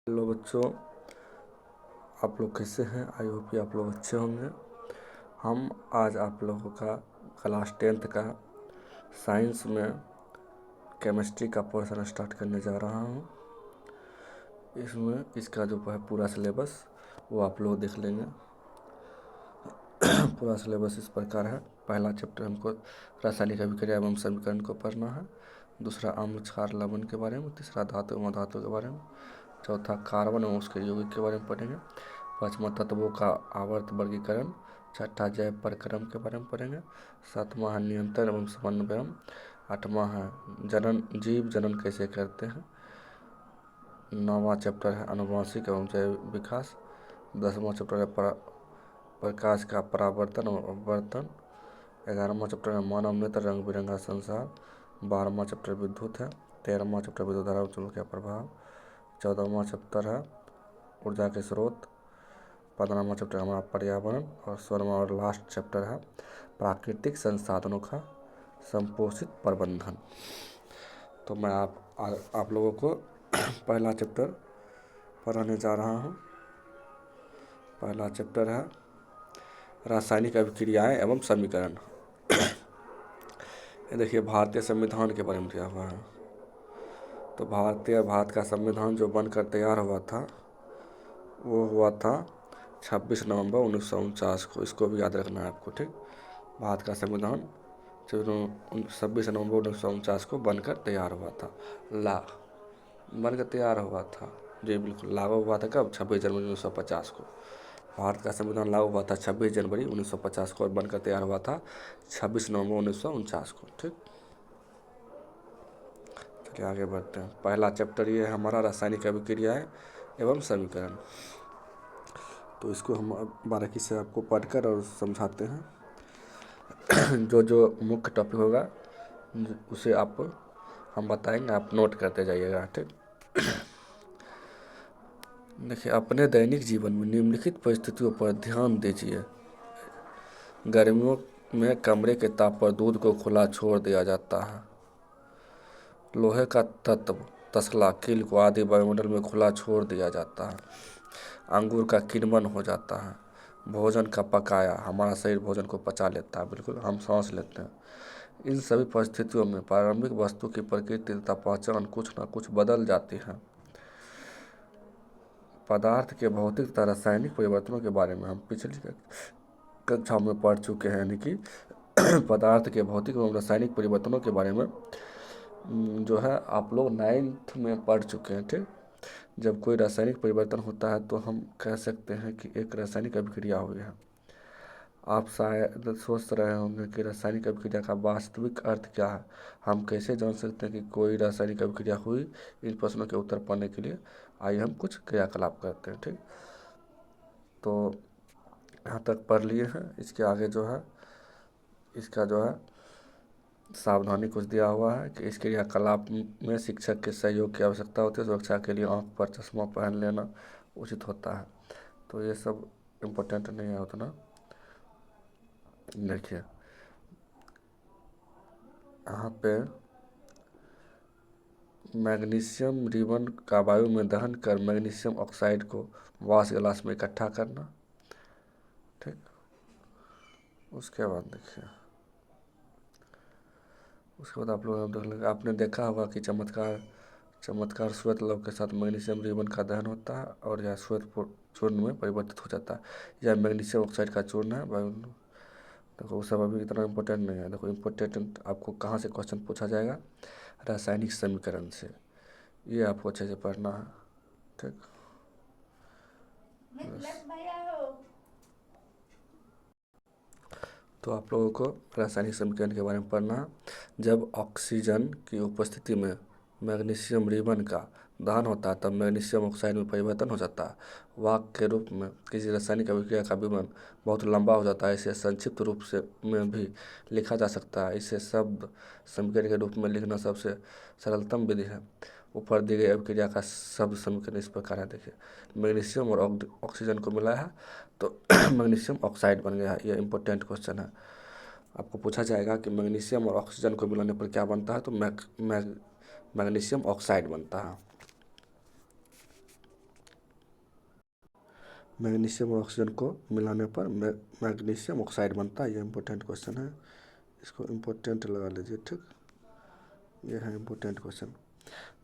Hello बच्चों, आप लोग कैसे हैं? आई होप कि आप लोग अच्छे होंगे। हम आज आप लोगों का क्लास 10th का साइंस में केमिस्ट्री का पोर्शन स्टार्ट करने जा रहा हूँ। इसमें इसका जो है पूरा सिलेबस वो आप लोग देख लेंगे। पूरा सिलेबस इस प्रकार है। पहला चैप्टर हमको रासायनिक अभिक्रिया एवं समीकरण को पढ़ना है। दूसरा अम्ल क्षार लवण के बारे में। तीसरा धातु एवं धातु के बारे में। चौथा कार्बन एवं उसके यौगिक के बारे में पढ़ेंगे। पांचवा तत्वों का आवर्त वर्गीकरण। छठा जैव प्रक्रम के बारे में पढ़ेंगे। सातवां है नियंत्रण एवं समन्वय। आठवां है जनन, जीव जनन कैसे करते हैं। नौवां चैप्टर है आनुवंशिक एवं जैव विकास। 10वां चैप्टर है प्रकाश का परावर्तन और अपवर्तन। 11वां चैप्टर है मानव नेत्र रंग बिरंगा संसार। 12वां चैप्टर विद्युत है। 13वां चैप्टर विद्युत धारा चुंबकीय प्रभाव। 14वां चैप्टर है ऊर्जा के स्रोत। 15वां चैप्टर हमारा पर्यावरण। और 16वां और लास्ट चैप्टर है प्राकृतिक संसाधनों का संपोषित प्रबंधन। तो मैं आप लोगों को पहला चैप्टर पढ़ाने जा रहा हूँ। पहला चैप्टर है रासायनिक अभिक्रियाएं एवं समीकरण। ये देखिए भारतीय संविधान के बारे में दिया हुआ है। तो भारत का संविधान जो बनकर तैयार हुआ था वो हुआ था 26 नवंबर 1949 को। इसको भी याद रखना है आपको, ठीक। भारत का संविधान 26 नवंबर 1949 को बनकर तैयार हुआ था। बनकर तैयार हुआ था जी, बिल्कुल। लागू हुआ था कब? 26 जनवरी 1950 को। भारत का संविधान लागू हुआ था 26 जनवरी 1950 को और बनकर तैयार हुआ था 26 नवंबर 1949 को, ठीक। चलिए आगे बढ़ते हैं। पहला चैप्टर ये है हमारा रासायनिक अभिक्रियाएं एवं समीकरण। तो इसको हम बारीकी से आपको पढ़कर और समझाते हैं। जो मुख्य टॉपिक होगा उसे हम बताएंगे, आप नोट करते जाइएगा, ठीक। देखिए, अपने दैनिक जीवन में निम्नलिखित परिस्थितियों पर ध्यान दीजिए। गर्मियों में कमरे के ताप पर दूध को खुला छोड़ दिया जाता है। लोहे का तत्व तसला कील को आदि वायुमंडल में खुला छोड़ दिया जाता है। अंगूर का किण्वन हो जाता है। भोजन का पकाया, हमारा शरीर भोजन को पचा लेता है, बिल्कुल, हम सांस लेते हैं। इन सभी परिस्थितियों में प्रारंभिक वस्तु की प्रकृति तथा पहचान कुछ न कुछ बदल जाती है। पदार्थ के भौतिक तथा रासायनिक परिवर्तनों के बारे में हम पिछली कक्षा में पढ़ चुके हैं, यानी कि पदार्थ के भौतिक एवं रासायनिक परिवर्तनों के बारे में जो है आप लोग 9th में पढ़ चुके हैं, ठीक। जब कोई रासायनिक परिवर्तन होता है तो हम कह सकते हैं कि एक रासायनिक अभिक्रिया हुई है। आप शायद सोच रहे होंगे कि रासायनिक अभिक्रिया का वास्तविक अर्थ क्या है, हम कैसे जान सकते हैं कि कोई रासायनिक अभिक्रिया हुई। इन प्रश्नों के उत्तर पाने के लिए आइए हम कुछ क्रियाकलाप करते हैं, ठीक। तो यहाँ तक पढ़ लिए हैं। इसके आगे जो है इसका जो है सावधानी कुछ दिया हुआ है कि इस क्रियाकलाप में शिक्षक के सहयोग की आवश्यकता होती है। सुरक्षा के लिए आँख पर चश्मा पहन लेना उचित होता है। तो ये सब इम्पोर्टेंट नहीं है उतना। देखिए यहाँ पे मैग्नीशियम रिबन का वायु में दहन कर मैग्नीशियम ऑक्साइड को वाश ग्लास में इकट्ठा करना, ठीक। उसके बाद देखिए, उसके बाद आप लोग देख लेंगे, आपने देखा होगा कि चमत्कार श्वेत लवण के साथ मैग्नीशियम रिबन का दहन होता है और यह श्वेत चूर्ण में परिवर्तित हो जाता है। यह मैग्नीशियम ऑक्साइड का चूर्ण है। देखो वो सब अभी इतना इम्पोर्टेंट नहीं है। देखो इम्पोर्टेंट आपको कहाँ से क्वेश्चन पूछा जाएगा? रासायनिक समीकरण से। ये आपको अच्छे से पढ़ना है, ठीक। तो आप लोगों को रासायनिक समीकरण के बारे में पढ़ना है। जब ऑक्सीजन की उपस्थिति में मैग्नीशियम रिबन का दहन होता है तब मैग्नीशियम ऑक्साइड में परिवर्तन हो जाता है। वाक के रूप में किसी रासायनिक अभिक्रिया का विवरण बहुत लंबा हो जाता है। इसे संक्षिप्त रूप से में भी लिखा जा सकता है। इसे शब्द समीकरण के रूप में लिखना सबसे सरलतम विधि है। ऊपर दी गई अभिक्रिया का शब्द समीकरण इस प्रकार है। देखिए, मैग्नीशियम और ऑक्सीजन को मिलाया है तो मैग्नीशियम ऑक्साइड बन गया है। ये इंपॉर्टेंट क्वेश्चन है। आपको पूछा जाएगा कि मैग्नीशियम और ऑक्सीजन को मिलाने पर क्या बनता है, तो मैग्नीशियम ऑक्साइड बनता है। मैग्नीशियम और ऑक्सीजन को मिलाने पर मैग्नीशियम ऑक्साइड बनता है। ये इम्पोर्टेंट क्वेश्चन है, इसको इम्पोर्टेंट लगा लीजिए, ठीक। ये है इम्पोर्टेंट क्वेश्चन।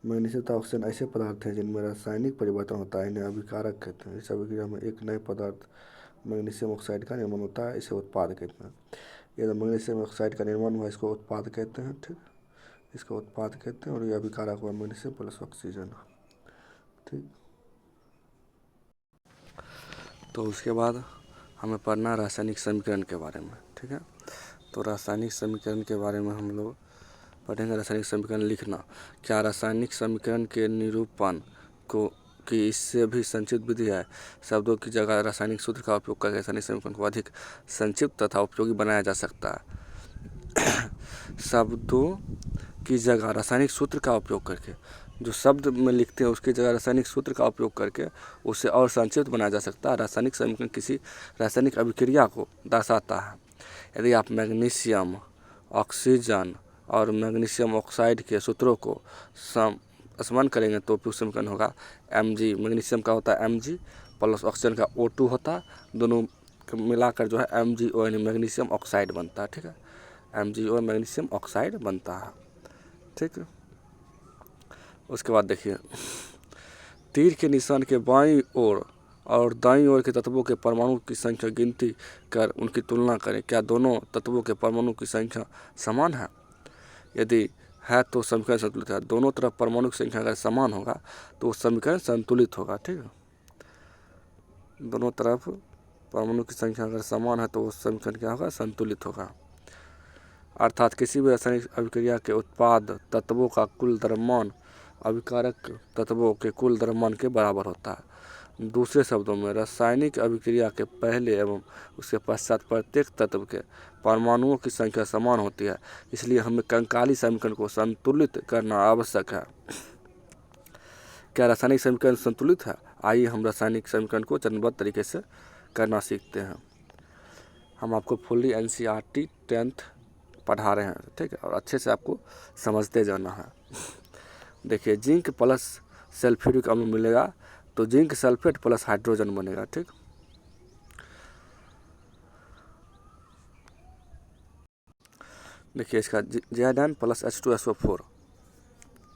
मैग्नीशियम तथा ऑक्सीजन ऐसे पदार्थ हैं जिनमें रासायनिक परिवर्तन होता है, इन्हें अभिकारक कहते हैं। इस अभिक्रिया में एक नए पदार्थ मैग्नीशियम ऑक्साइड का निर्माण होता है, इसे उत्पाद कहते हैं। ये जो मैग्नीशियम ऑक्साइड का निर्माण हुआ इसको उत्पाद कहते हैं, ठीक। इसको उत्पाद कहते हैं और ये अभिकारक हुआ मैग्नीशियम प्लस ऑक्सीजन, ठीक। तो उसके बाद हमें पढ़ना रासायनिक समीकरण के बारे में, ठीक है। तो रासायनिक समीकरण के बारे में हम लोग पढ़ेंगे। रासायनिक समीकरण लिखना। क्या रासायनिक समीकरण के निरूपण को कि इससे भी संक्षिप्त विधि है? शब्दों की जगह रासायनिक सूत्र का उपयोग करके रासायनिक समीकरण को अधिक संक्षिप्त तथा उपयोगी बनाया जा सकता है। शब्दों की जगह रासायनिक सूत्र का उपयोग करके, जो शब्द में लिखते हैं उसकी जगह रासायनिक सूत्र का उपयोग करके उसे और संक्षिप्त बनाया जा सकता है। रासायनिक समीकरण किसी रासायनिक अभिक्रिया को दर्शाता है। यदि आप मैग्नीशियम, ऑक्सीजन और मैग्नीशियम ऑक्साइड के सूत्रों को स्मरण करेंगे तो उपयुक्त समीकरण होगा Mg। मैग्नीशियम का होता है Mg प्लस ऑक्सीजन का O2 होता है, दोनों मिलाकर जो है MgO यानी मैग्नीशियम ऑक्साइड बनता है, ठीक है। MgO मैग्नीशियम ऑक्साइड बनता है, ठीक है। उसके बाद देखिए, तीर के निशान के बाईं ओर और दाईं ओर के तत्वों के परमाणु की संख्या गिनती कर उनकी तुलना करें। क्या दोनों तत्वों के परमाणु की संख्या समान है? यदि है तो समीकरण संतुलित है। दोनों तरफ परमाणु की संख्या अगर समान होगा तो समीकरण संतुलित होगा, ठीक है। दोनों तरफ परमाणु की संख्या अगर समान है तो समीकरण क्या होगा? संतुलित होगा। अर्थात किसी भी रासायनिक अभिक्रिया के उत्पाद तत्वों का कुल द्रव्यमान अभिकारक तत्वों के कुल द्रव्यमान के बराबर होता है। दूसरे शब्दों में रासायनिक अभिक्रिया के पहले एवं उसके पश्चात प्रत्येक तत्व के परमाणुओं की संख्या समान होती है, इसलिए हमें कंकाली समीकरण को संतुलित करना आवश्यक है। क्या रासायनिक समीकरण संतुलित है? आइए हम रासायनिक समीकरण को चरणबद्ध तरीके से करना सीखते हैं। हम आपको फुल्ली NCERT 10th पढ़ा रहे हैं, ठीक है, और अच्छे से आपको समझते जाना है। देखिए, जिंक प्लस सल्फ्यूरिक अम्ल मिलेगा तो जिंक सल्फेट प्लस हाइड्रोजन बनेगा, ठीक। देखिए, इसका Zn प्लस H2SO4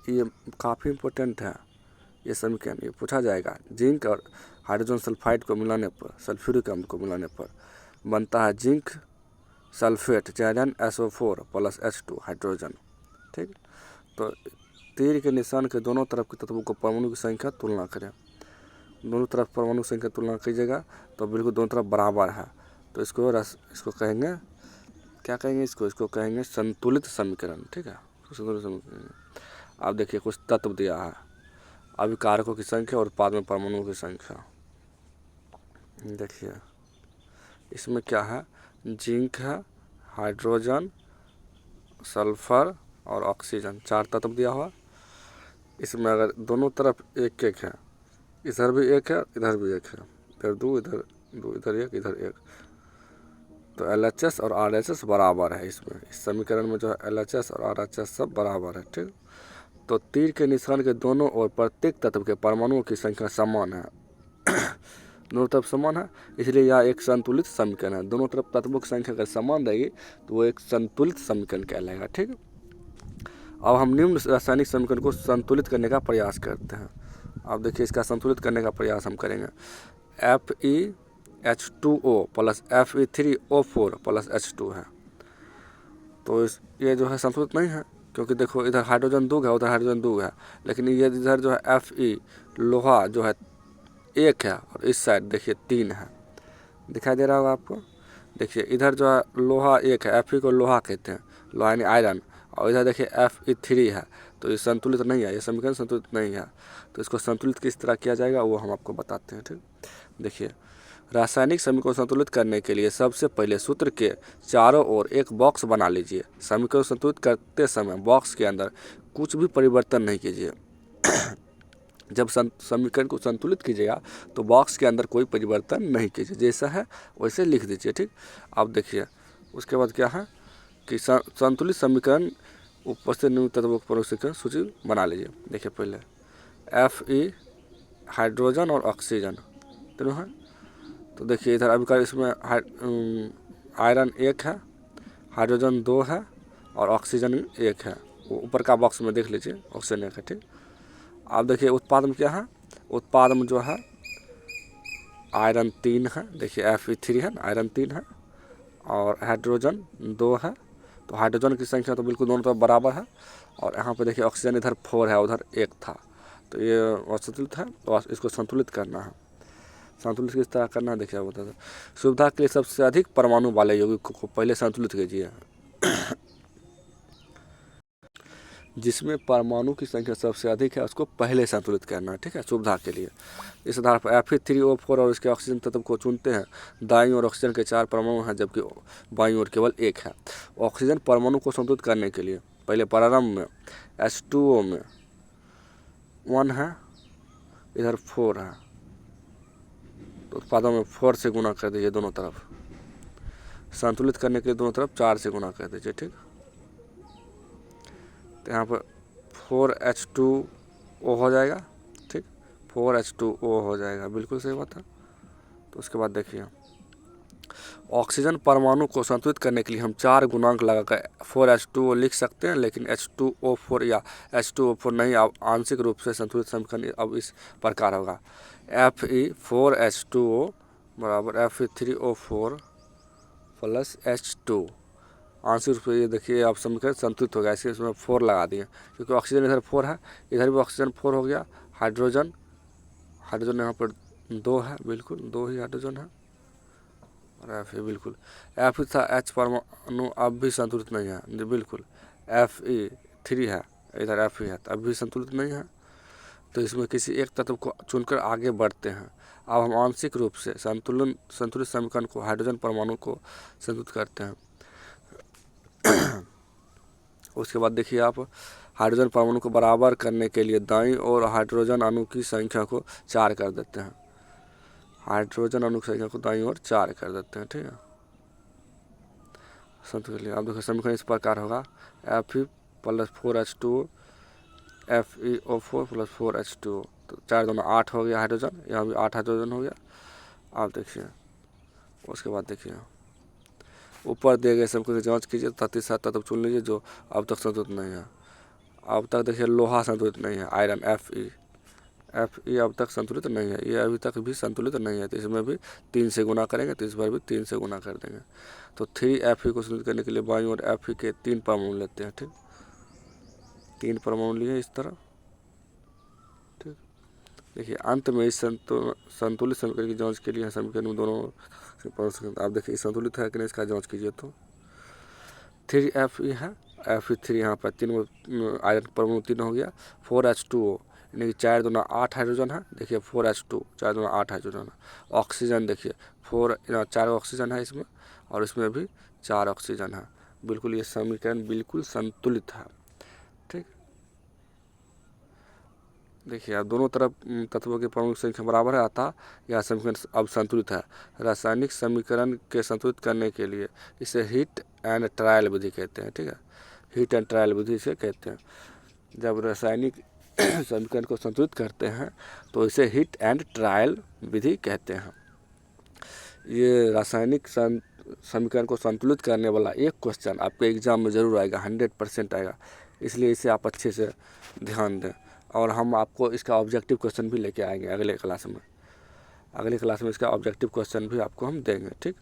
ये काफ़ी इम्पोर्टेंट है। ये समीकरण ये पूछा जाएगा। जिंक और हाइड्रोजन सल्फाइड को मिलाने पर, सल्फ्यूरिक अम्ल को मिलाने पर बनता है zinc sulphate ZnSO4 plus H2 hydrogen, ठीक। तो तीर के निशान के दोनों तरफ के तत्वों को परमाणु की संख्या तुलना करें। दोनों तरफ परमाणु की संख्या तुलना कीजिएगा तो बिल्कुल दोनों तरफ बराबर है, तो इसको कहेंगे क्या कहेंगे? इसको कहेंगे संतुलित समीकरण, ठीक है। संतुलित समीकरण। अब देखिए, कुछ तत्व दिया है, अभिकारकों की संख्या और उत्पाद में परमाणुओं की संख्या। देखिए, इसमें क्या है? जिंक है, हाइड्रोजन, सल्फर और ऑक्सीजन, 4 तत्व दिया हुआ। इसमें अगर दोनों तरफ एक एक है, इधर भी एक है, इधर भी एक है, इधर 2, इधर 2, इधर 1, इधर 1, तो LHS और RHS बराबर है। इसमें इस समीकरण में जो है LHS और RHS सब बराबर है, ठीक। तो तीर के निशान के दोनों ओर प्रत्येक तत्व के परमाणुओं की संख्या समान है। दोनों तरफ समान है, इसलिए यह एक संतुलित समीकरण है। दोनों तरफ तत्वों की संख्या अगर समान रहेगी तो वो एक संतुलित समीकरण कहलाएगा, ठीक। अब हम निम्न रासायनिक समीकरण को संतुलित करने का प्रयास करते हैं। अब देखिए, इसका संतुलित करने का प्रयास हम करेंगे। FeH2O plus Fe3O4 plus H2 है, तो ये जो है संतुलित नहीं है, क्योंकि देखो इधर हाइड्रोजन 2 है, उधर हाइड्रोजन 2 है, लेकिन ये इधर जो है Fe लोहा जो है 1 है और इस साइड देखिए 3 है। दिखाई दे रहा होगा आपको। देखिए, इधर जो है लोहा 1 है, Fe को लोहा कहते हैं, लोहा यानी आयरन, और इधर देखिए Fe3 है, तो ये संतुलित नहीं है, ये समीकरण संतुलित नहीं है। तो इसको संतुलित किस तरह किया जाएगा वो हम आपको बताते हैं, ठीक। देखिए, रासायनिक समीकरण को संतुलित करने के लिए सबसे पहले सूत्र के चारों ओर एक बॉक्स बना लीजिए। समीकरण संतुलित करते समय बॉक्स के अंदर कुछ भी परिवर्तन नहीं कीजिए। जब समीकरण को संतुलित कीजिएगा तो बॉक्स के अंदर कोई परिवर्तन नहीं कीजिए, जैसा है वैसे लिख दीजिए, ठीक। अब देखिए, उसके बाद क्या है कि संतुलित समीकरण ऊपर से निम्न तत्वों पर सूची बना लीजिए। देखिए, पहले Fe हाइड्रोजन और ऑक्सीजन दोनों है, तो देखिए इधर अभी का इसमें आयरन 1 है, हाइड्रोजन 2 है और ऑक्सीजन 1 है। वो ऊपर का बॉक्स में देख लीजिए, ऑक्सीजन 1 है। ठीक, अब देखिए उत्पाद में क्या है, उत्पाद में जो है आयरन 3 है, देखिए Fe3 है, आयरन 3 है और हाइड्रोजन 2 है। तो हाइड्रोजन की संख्या तो बिल्कुल दोनों तरफ बराबर है। और यहाँ पे देखिए ऑक्सीजन इधर 4 है, उधर 1 था, तो ये असंतुलित है। तो इसको संतुलित करना है। संतुलित किस तरह करना है देखिए बता दो। सुविधा के लिए सबसे अधिक परमाणु वाले यौगिक को पहले संतुलित कीजिए। जिसमें परमाणु की संख्या सबसे अधिक है उसको पहले संतुलित करना है। ठीक है, सुविधा के लिए। इस आधार पर Fe3O4 और इसके ऑक्सीजन तत्व को चुनते हैं। दाईं ओर ऑक्सीजन के 4 परमाणु हैं जबकि बाईं ओर केवल 1 है। ऑक्सीजन परमाणु को संतुलित करने के लिए पहले प्रारंभ में H2O में 1 है, इधर 4 है, तो उत्पादों में 4 से गुना कर दीजिए दोनों तरफ। संतुलित करने के लिए दोनों तरफ 4 से गुना कर दीजिए। ठीक, तो यहाँ पर 4H2O हो जाएगा। ठीक, 4H2O हो जाएगा, बिल्कुल सही बात है। तो उसके बाद देखिए ऑक्सीजन परमाणु को संतुलित करने के लिए हम 4 गुणांक लगाकर 4H2O लिख सकते हैं, लेकिन H2O4 या H2O4 नहीं। अब आंशिक रूप से संतुलित समीकरण अब इस प्रकार होगा, Fe4H2O बराबर Fe3O4 प्लस H2। आंशिक रूप से ये देखिए आप समीकरण संतुलित हो गया, इसमें 4 लगा दिए क्योंकि ऑक्सीजन इधर 4 है, इधर भी ऑक्सीजन 4 हो गया। हाइड्रोजन यहाँ पर 2 है, बिल्कुल 2 ही हाइड्रोजन है। और Fe बिल्कुल Fe था H परमाणु अब भी संतुलित नहीं है जी, बिल्कुल Fe3 है, इधर Fe है, तो अब भी संतुलित नहीं है। तो इसमें किसी एक तत्व को चुनकर आगे बढ़ते हैं। अब हम आंशिक रूप से संतुलित समीकरण को हाइड्रोजन परमाणु को संतुलित करते हैं। उसके बाद देखिए आप हाइड्रोजन परमाणु को बराबर करने के लिए दाईं और हाइड्रोजन अणु की संख्या को 4 कर देते हैं। हाइड्रोजन अणु की संख्या को दाईं ओर 4 कर देते हैं। ठीक है, संतुलित। अब देखो समीकरण इस प्रकार होगा, Fe plus 4H2O FeO4 plus 4H2O। तो 4 दूना 8 हो गया हाइड्रोजन, यहाँ भी 8 हाइड्रोजन हो गया। आप देखिए उसके बाद देखिए ऊपर दिए गए समीकरण की जांच कीजिए तथा तीसरा तत्व चुन लीजिए जो अब तक संतुलित नहीं है। अब तक देखिए लोहा संतुलित नहीं है, आयरन Fe अब तक संतुलित नहीं है, ये अभी तक भी संतुलित नहीं है। तो इसमें भी 3 से गुना करेंगे, तो इस बार भी 3 से गुना कर देंगे। तो 3Fe को संतुलित करने के लिए बाईं ओर Fe के 3 परमाणु लेते हैं। ठीक, 3 परमाणु लिए इस तरह। ठीक, देखिए अंत में इस संतुलित समीकरण की जांच के लिए समीकरण में दोनों आप देखिए संतुलित है कि नहीं इसका जांच कीजिए। तो 3Fe है, Fe3 यहाँ पर 3 आयरन परमाणु 3 हो गया। 4H2O यानी कि 4 दूना 8 हाइड्रोजन है, देखिए 4H2 4 दूना 8 हाइड्रोजन है। ऑक्सीजन देखिए 4 ऑक्सीजन है इसमें, और इसमें भी 4 ऑक्सीजन है। बिल्कुल ये समीकरण बिल्कुल संतुलित है। ठीक, देखिए अब दोनों तरफ तत्वों की परमाणु संख्या बराबर है, अतः यह समीकरण अब संतुलित है। रासायनिक समीकरण के संतुलित करने के लिए इसे हीट एंड ट्रायल विधि कहते हैं। ठीक है, हीट एंड ट्रायल विधि से कहते हैं। जब रासायनिक समीकरण को संतुलित करते हैं तो इसे हीट एंड ट्रायल विधि कहते हैं। ये रासायनिक समीकरण को संतुलित करने वाला एक क्वेश्चन आपके एग्जाम में ज़रूर आएगा, 100% आएगा, इसलिए इसे आप अच्छे से ध्यान दें। और हम आपको इसका ऑब्जेक्टिव क्वेश्चन भी लेके आएंगे अगले क्लास में। अगली क्लास में इसका ऑब्जेक्टिव क्वेश्चन भी आपको हम देंगे। ठीक,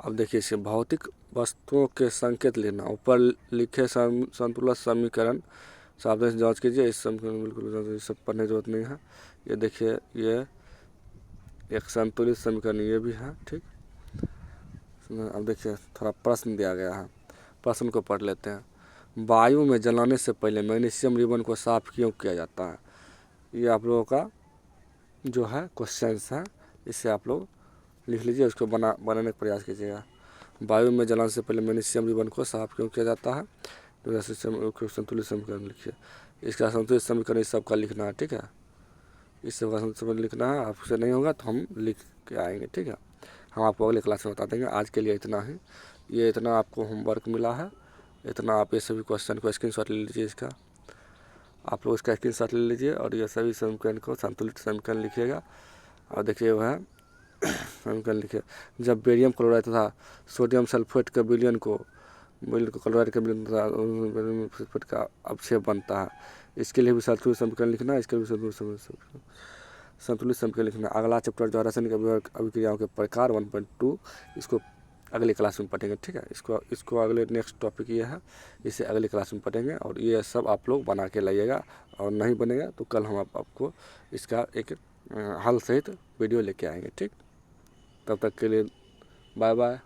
अब देखिए इसे भौतिक वस्तुओं के संकेत लेना। ऊपर लिखे संतुलित समीकरण सावधानी से जांच कीजिए। इस समीकरण बिल्कुल सब पढ़ने की जरूरत नहीं है। ये देखिए ये एक संतुलित समीकरण ये भी है। ठीक, अब देखिए थोड़ा प्रश्न दिया गया है, प्रश्न को पढ़ लेते हैं। वायु में जलाने से पहले मैग्नीशियम रिबन को साफ क्यों किया जाता है? ये आप लोगों का जो है क्वेश्चन है, इसे आप लोग लिख लीजिए, उसको बनाने का प्रयास कीजिएगा। वायु में जलाने से पहले मैग्नीशियम रिबन को साफ क्यों किया जाता है? तो संतुलित समीकरण लिखिए। इसका संतुलित समीकरण इस सबका लिखना है। ठीक है, इस सबका संतुलित समीकरण लिखना है। आपसे नहीं होगा तो हम लिख के आएंगे। ठीक है, हम आपको अगले क्लास में बता देंगे। आज के लिए इतना ही, ये इतना आपको होमवर्क मिला है, इतना आप ये सभी क्वेश्चन को स्क्रीनशॉट ले लीजिए इसका। आप लोग इसका स्क्रीनशॉट ले लीजिए और ये सभी समीकरण को संतुलित समीकरण लिखिएगा। और देखिए वह समीकरण लिखिए, जब बेरियम क्लोराइड तथा सोडियम सल्फेट के विलयन को क्लोराइड के विलयन तथा सल्फेट का अवक्षेप बनता है, इसके लिए भी संतुलित समीकरण लिखना है, इसके लिए भी संतुलित समीकरण लिखना। अगला चैप्टर जो रासायनिक अभिक्रियाओं के प्रकार 1.2 इसको अगली क्लास में पढ़ेंगे, ठीक है। इसको अगले नेक्स्ट टॉपिक ये है, इसे अगली क्लास में पढ़ेंगे। और ये सब आप लोग बना के लाइएगा, और नहीं बनेगा तो कल हम आपको इसका एक हल सहित वीडियो लेके आएंगे, ठीक। तब तक के लिए बाय बाय।